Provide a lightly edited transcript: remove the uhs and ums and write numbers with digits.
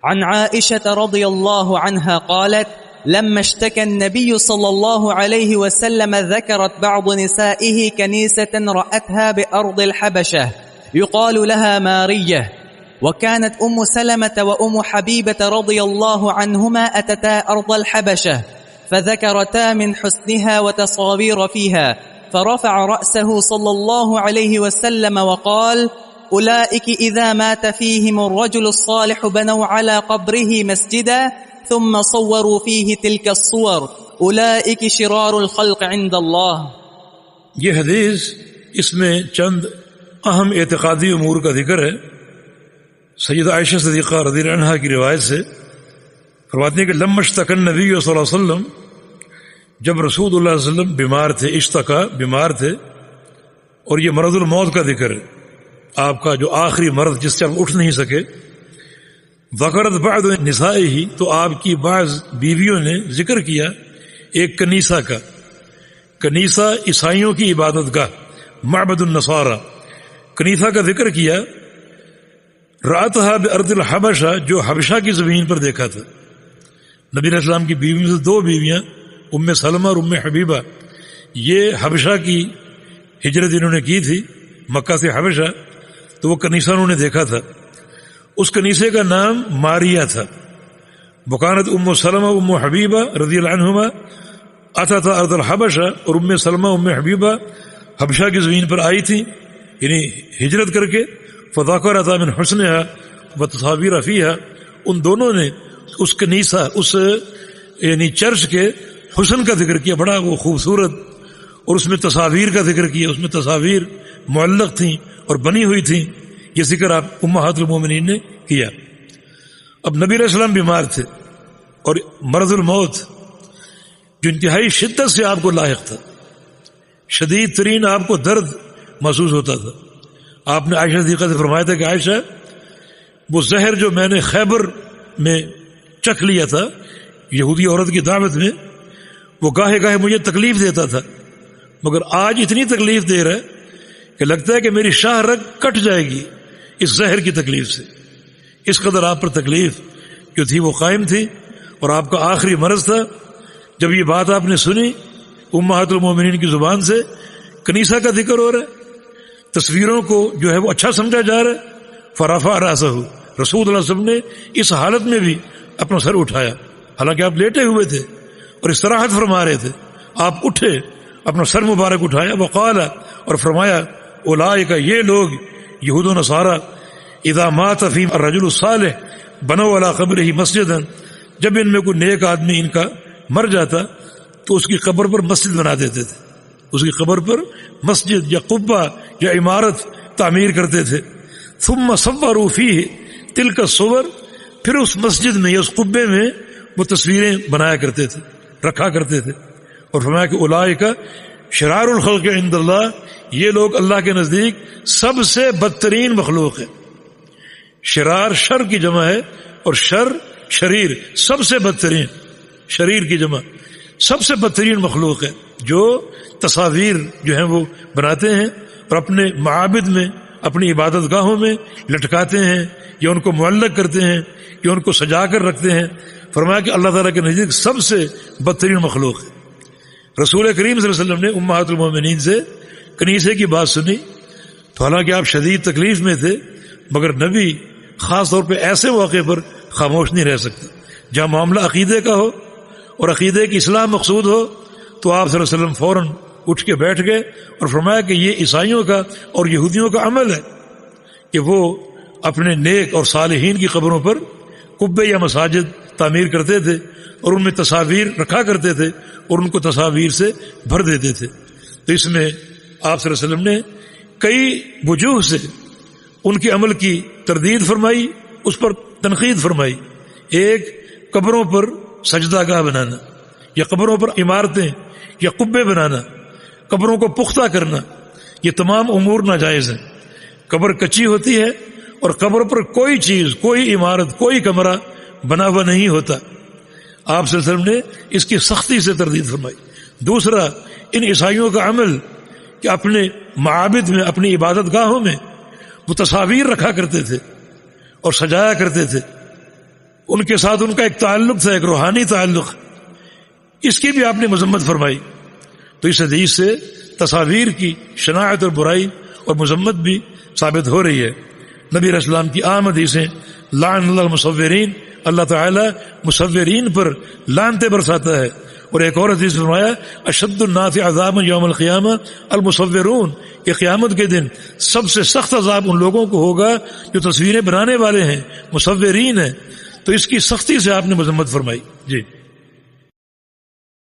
عن عائشة رضي الله عنها قالت لما اشتكى النبي صلى الله عليه وسلم ذكرت بعض نسائه كنيسة رأتها بأرض الحبشة يقال لها مارية، وكانت أم سلمة وأم حبيبة رضي الله عنهما أتتا أرض الحبشة فذكرتا من حسنها وتصاوير فيها، فرفع رأسه صلى الله عليه وسلم وقال أولئك إذا مات فيهم الرجل الصالح بنوا على قبره مسجدا ثم صوروا فيه تلك الصور أولئك شرار الخلق عند الله۔ یہ حدیث اس میں چند اہم اعتقادی امور کا ذکر ہے۔ سیدہ عائشہ صدیقہ رضی اللہ عنہا کی روایت سے فرماتی ہیں کہ لما اشتکى النبی صلی اللہ علیہ وسلم، جب رسول اللہ صلی اللہ علیہ وسلم بیمار تھے، اشتکا بیمار تھے، اور یہ مرض الموت کا ذکر ہے، آپ کا جو آخری مرض جس سے آپ اٹھ نہیں سکے۔ ذکرت بعض نسائہ، تو آپ کی بعض بیویوں نے ذکر کیا ایک کنیسہ کا۔ کنیسہ عیسائیوں کی عبادت گاہ، معبد النصارى، کنیسہ کا ذکر کیا۔ رأتها بأرض الحبشہ، جو حبشہ کی زمین پر دیکھا تھا۔ نبی علیہ السلام کی بیوی میں سے دو بیویاں ام سلمہ اور ام حبیبہ، یہ حبشہ کی ہجرت انہوں نے کی تھی مکہ سے حبشہ، تو وہ کنیسہ انہوں نے دیکھا تھا۔ اس کنیسے کا نام ماریہ تھا۔ وکانت ام سلمہ ام حبیبہ رضی اللہ عنہما اتتا ارض الحبشہ، اور ام سلمہ ام حبیبہ حبشہ کی زمین پر آئی تھی، یعنی ہجرت کر کے۔ فذکرتا من حسنها وتصاویر فیہا، ان دونوں نے اس کنیسہ، اس یعنی چرچ کے حسن کا ذکر کیا، بڑا وہ خوبصورت، اور اس میں تصاویر کا ذکر کیا، اس میں تصاویر معلق تھیں اور بنی ہوئی تھیں۔ یہ ذکر آپ امہات المومنین نے کیا۔ اب نبی علیہ السلام بیمار تھے اور مرض الموت جو انتہائی شدت سے آپ کو لاحق تھا، شدید ترین آپ کو درد محسوس ہوتا تھا۔ آپ نے عائشہ صدیقہ سے فرمایا تھا کہ عائشہ، وہ زہر جو میں نے خیبر میں چکھ لیا تھا یہودی عورت کی دعوت میں، وہ گاہے گاہے مجھے تکلیف دیتا تھا، مگر آج اتنی تکلیف دے رہا ہے کہ لگتا ہے کہ میری شاہ رگ کٹ جائے گی اس زہر کی تکلیف سے۔ اس قدر آپ پر تکلیف جو تھی وہ قائم تھی، اور آپ کا آخری مرض تھا۔ جب یہ بات آپ نے سنی امہات المومنین کی زبان سے، کنیسہ کا ذکر ہو رہا ہے، تصویروں کو جو ہے وہ اچھا سمجھا جا رہا ہے، فرفع رأسہ، رسول اللہ صلی اللہ علیہ وسلم نے اس حالت میں بھی اپنا سر اٹھایا، حالانکہ آپ لیٹے ہوئے تھے اور استراحت فرما رہے تھے، آپ اٹھے، اپنا سر مبارک اٹھایا، وقال، اور فرمایا اولئک، یہ لوگ یہود و نصارہ، اذا مات فیہم الرجل الصالح بنوا علی قبرہ مسجدا، جب ان میں کوئی نیک آدمی ان کا مر جاتا تو اس کی قبر پر مسجد بنا دیتے تھے، اس کی قبر پر مسجد یا قبہ یا عمارت تعمیر کرتے تھے۔ ثم صوروا فیہ تلک الصور، پھر اس مسجد میں یا اس قبے میں وہ تصویریں بنایا کرتے تھے، رکھا کرتے تھے، اور فرمایا کہ اولئک شرار الخلق عند اللہ، یہ لوگ اللہ کے نزدیک سب سے بدترین مخلوق ہے۔ شرار شر کی جمع ہے، اور شر شریر، سب سے بدترین، شریر کی جمع، سب سے بدترین مخلوق ہے جو تصاویر جو ہیں وہ بناتے ہیں اور اپنے معابد میں، اپنی عبادت گاہوں میں لٹکاتے ہیں، یا ان کو معلق کرتے ہیں، یا ان کو سجا کر رکھتے ہیں۔ فرمایا کہ اللہ تعالیٰ کے نزدیک سب سے بدترین مخلوق ہے۔ رسول کریم صلی اللہ علیہ وسلم نے امہات المومنین سے کنیسے کی بات سنی تو حالانکہ آپ شدید تکلیف میں تھے، مگر نبی خاص طور پہ ایسے موقع پر خاموش نہیں رہ سکتے جہاں معاملہ عقیدے کا ہو اور عقیدے کی اصلاح مقصود ہو، تو آپ صلی اللہ علیہ وسلم فوراً اٹھ کے بیٹھ گئے اور فرمایا کہ یہ عیسائیوں کا اور یہودیوں کا عمل ہے کہ وہ اپنے نیک اور صالحین کی قبروں پر قبے یا مساجد تعمیر کرتے تھے اور ان میں تصاویر رکھا کرتے تھے اور ان کو تصاویر سے بھر دیتے تھے۔ تو اس میں آپ صلی اللہ علیہ وسلم نے کئی وجوہ سے ان کے عمل کی تردید فرمائی، اس پر تنقید فرمائی۔ ایک، قبروں پر سجدہ گاہ بنانا، یا قبروں پر عمارتیں یا قبے بنانا، قبروں کو پختہ کرنا، یہ تمام امور ناجائز ہیں۔ قبر کچی ہوتی ہے اور قبر پر کوئی چیز، کوئی عمارت، کوئی کمرہ بنا ہوا نہیں ہوتا۔ آپ صلی اللہ علیہ وسلم نے اس کی سختی سے تردید فرمائی۔ دوسرا، ان عیسائیوں کا عمل کہ اپنے معابد میں، اپنی عبادت گاہوں میں وہ تصاویر رکھا کرتے تھے اور سجایا کرتے تھے، ان کے ساتھ ان کا ایک تعلق تھا، ایک روحانی تعلق، اس کی بھی آپ نے مذمت فرمائی. تو اس حدیث سے تصاویر کی شناعت اور برائی اور مذمت بھی ثابت ہو رہی ہے. نبی علیہ السلام کی عام حدیثیں لعن اللہ المصورین، اللہ تعالیٰ مصورین پر لعنتیں برساتا ہے. اور ایک اور حدیث فرمایا اشد الناس عذابا یوم القیامہ المصورون، کہ قیامت کے دن سب سے سخت عذاب ان لوگوں کو ہوگا جو تصویریں بنانے والے ہیں، مصورین ہیں. تو اس کی سختی سے آپ نے مذمت فرمائی. جی.